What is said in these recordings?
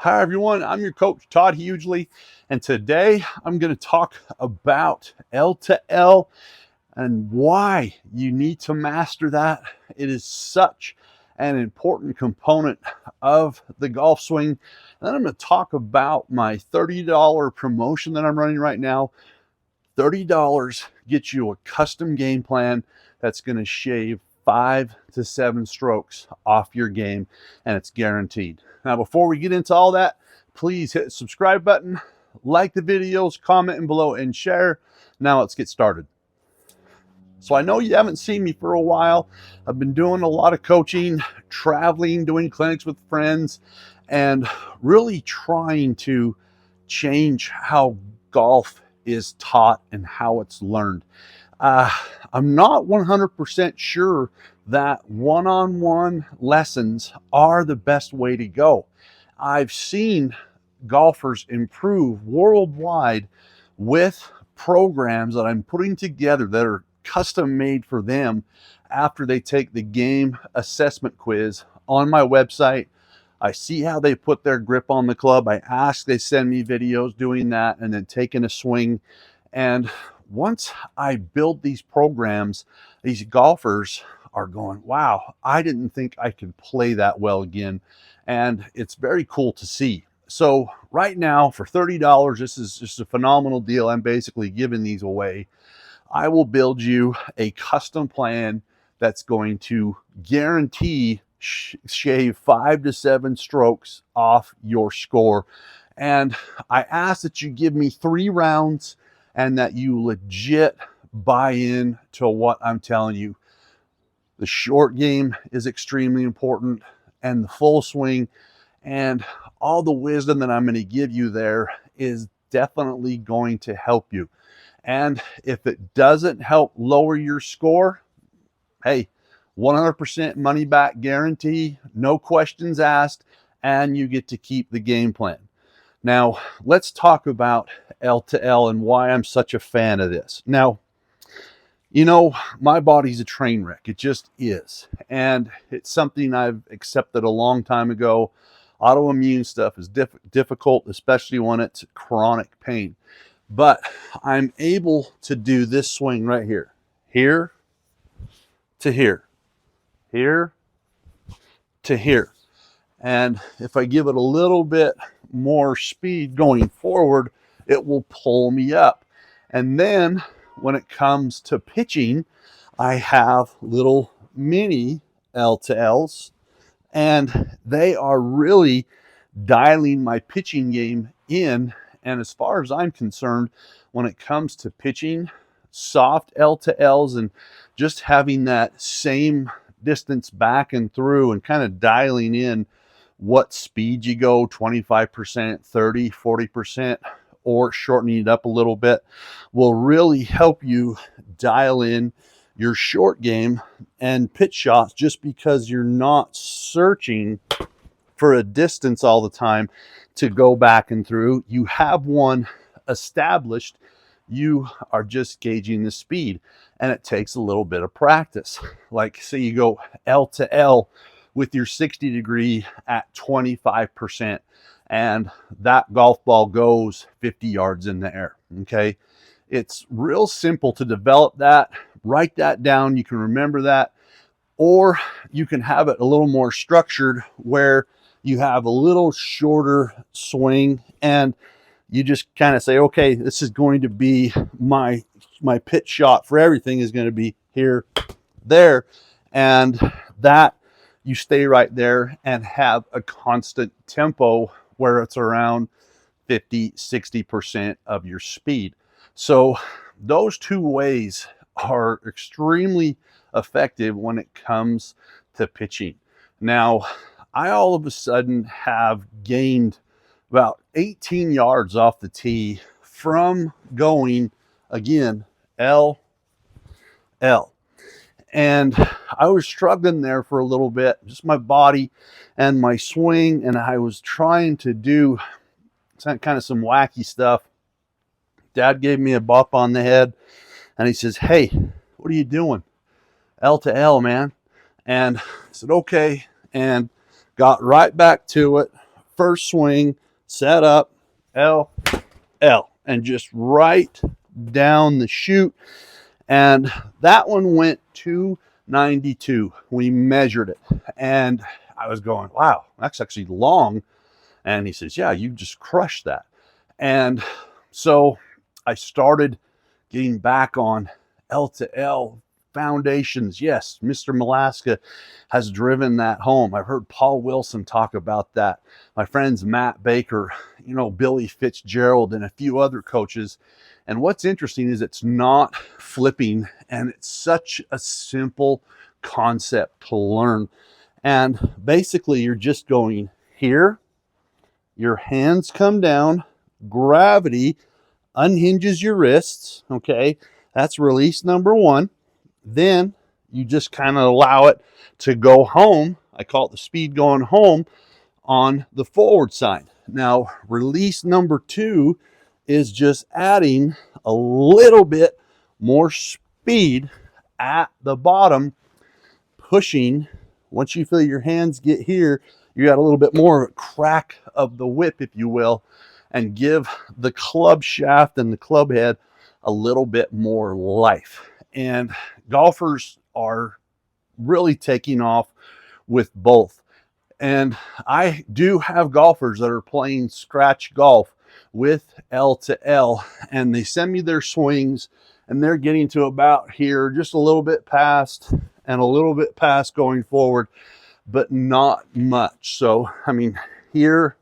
Hi everyone, I'm your coach Todd Hughley, and today I'm going to talk about L to L and why you need to master that. It is such an important component of the golf swing. And then I'm going to talk about my $30 promotion that I'm running right now. $30 gets you a custom game plan that's going to shave 5 to 7 strokes off your game, and it's guaranteed. Now, before we get into all that, please hit the subscribe button, like the videos, comment below, and share. Now let's get started. So I know you haven't seen me for a while. I've been doing a lot of coaching, traveling, doing clinics with friends, and really trying to change how golf is taught and how it's learned. I'm not 100% sure that one-on-one lessons are the best way to go. I've seen golfers improve worldwide with programs that I'm putting together that are custom made for them after they take the game assessment quiz on my website. I see how they put their grip on the club. I ask, they send me videos doing that and then taking a swing. And once I build these programs, these golfers are going, wow, I didn't think I could play that well again. And it's very cool to see. So right now for $30, this is just a phenomenal deal. I'm basically giving these away. I will build you a custom plan that's going to guarantee shave 5 to 7 strokes off your score. And I ask that you give me 3 rounds and that you legit buy in to what I'm telling you. The short game is extremely important, and the full swing and all the wisdom that I'm going to give you there is definitely going to help you. And if it doesn't help lower your score, hey, 100% money back guarantee, no questions asked, and you get to keep the game plan. Now, let's talk about L to L and why I'm such a fan of this. Now, you know, my body's a train wreck. It just is. And it's something I've accepted a long time ago. Autoimmune stuff is difficult, especially when it's chronic pain. But I'm able to do this swing right here. Here to here. Here to here. And if I give it a little bit more speed going forward, it will pull me up. And then when it comes to pitching, I have little mini L to Ls, and they are really dialing my pitching game in. And as far as I'm concerned, when it comes to pitching, soft L to Ls and just having that same distance back and through and kind of dialing in what speed you go, 25%, 30, 40%, or shortening it up a little bit, will really help you dial in your short game and pitch shots, just because you're not searching for a distance all the time to go back and through. You have one established. You are just gauging the speed, and it takes a little bit of practice. Like, say you go L to L with your 60 degree at 25%, and that golf ball goes 50 yards in the air. Okay. It's real simple to develop that. Write that down. You can remember that, or you can have it a little more structured where you have a little shorter swing and you just kind of say, okay, this is going to be my pitch shot for everything is going to be here, there, and that you stay right there and have a constant tempo where it's around 50, 60% of your speed. So those 2 ways are extremely effective when it comes to pitching. Now, I all of a sudden have gained about 18 yards off the tee from going, again, L, L. And I was struggling there for a little bit, just my body and my swing, and I was trying to do kind of some wacky stuff. Dad gave me a bop on the head, and he says, hey, what are you doing? L to L, man. And I said, okay, and got right back to it. first swing, set up, L, L, and just right down the chute. And that one went 292. We measured it, and I was going, wow, that's actually long. And he says, yeah, you just crushed that. And so I started getting back on L to L foundations. Yes, Mr. Malaska has driven that home. I've heard Paul Wilson talk about that. My friends Matt Baker, you know, Billy Fitzgerald, and a few other coaches. And what's interesting is it's not flipping, and it's such a simple concept to learn. And basically, you're just going here, your hands come down, gravity unhinges your wrists, okay? That's release number one. Then you just kind of allow it to go home. I call it the speed going home on the forward side. Now, release number two is just adding a little bit more speed at the bottom, pushing. Once you feel your hands get here, you got a little bit more of a crack of the whip, if you will, and give the club shaft and the club head a little bit more life. And golfers are really taking off with both. And I do have golfers that are playing scratch golf with L to L, and they send me their swings, and they're getting to about here, just a little bit past and a little bit past going forward, but not much. So, I mean, here,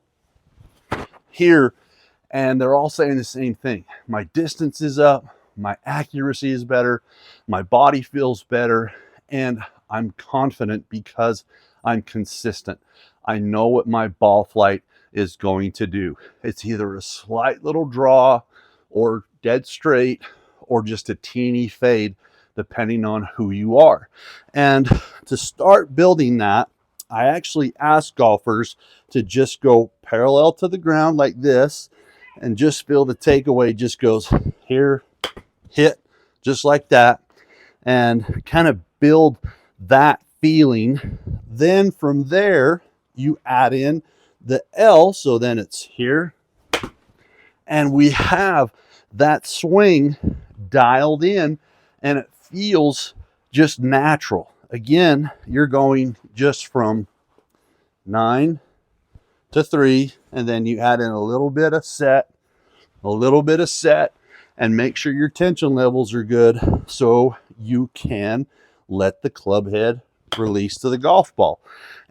and they're all saying the same thing. My distance is up, my accuracy is better, my body feels better, and I'm confident because I'm consistent. I know what my ball flight is going to do. It's either a slight little draw or dead straight or just a teeny fade, depending on who you are. And to start building that, I actually ask golfers to just go parallel to the ground like this, and just feel the takeaway just goes here, hit, just like that, and kind of build that feeling. Then from there, you add in the L, so then it's here, and we have that swing dialed in, and it feels just natural. Again, you're going just from 9 to 3, and then you add in a little bit of set, and make sure your tension levels are good so you can let the club head release to the golf ball.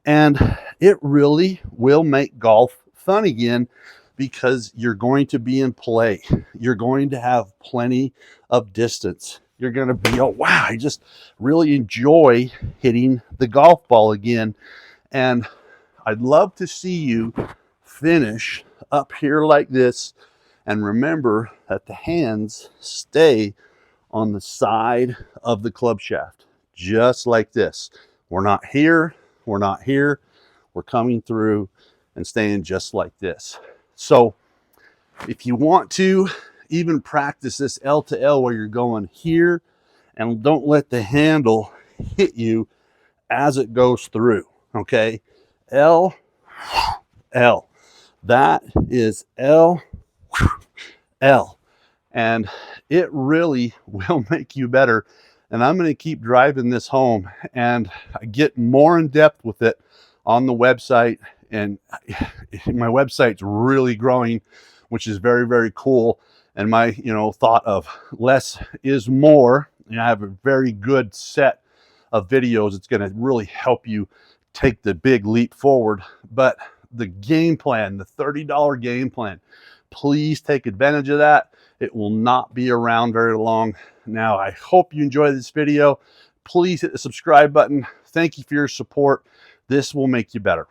And it really will make golf fun again, because you're going to be in play. You're going to have plenty of distance. You're going to be, oh, wow, I just really enjoy hitting the golf ball again. And I'd love to see you finish up here like this. And remember that the hands stay on the side of the club shaft, just like this. We're not here. We're not here. We're coming through and staying just like this. So if you want to even practice this L to L where you're going here, and don't let the handle hit you as it goes through, okay? L, L. That is L, L. And it really will make you better. And I'm going to keep driving this home, and I get more in depth with it on the website. And my website's really growing, which is very, very cool. And my, thought of less is more. And I have a very good set of videos. It's going to really help you take the big leap forward. But the game plan, the $30 game plan, please take advantage of that. It will not be around very long. Now, I hope you enjoyed this video. Please hit the subscribe button. Thank you for your support. This will make you better.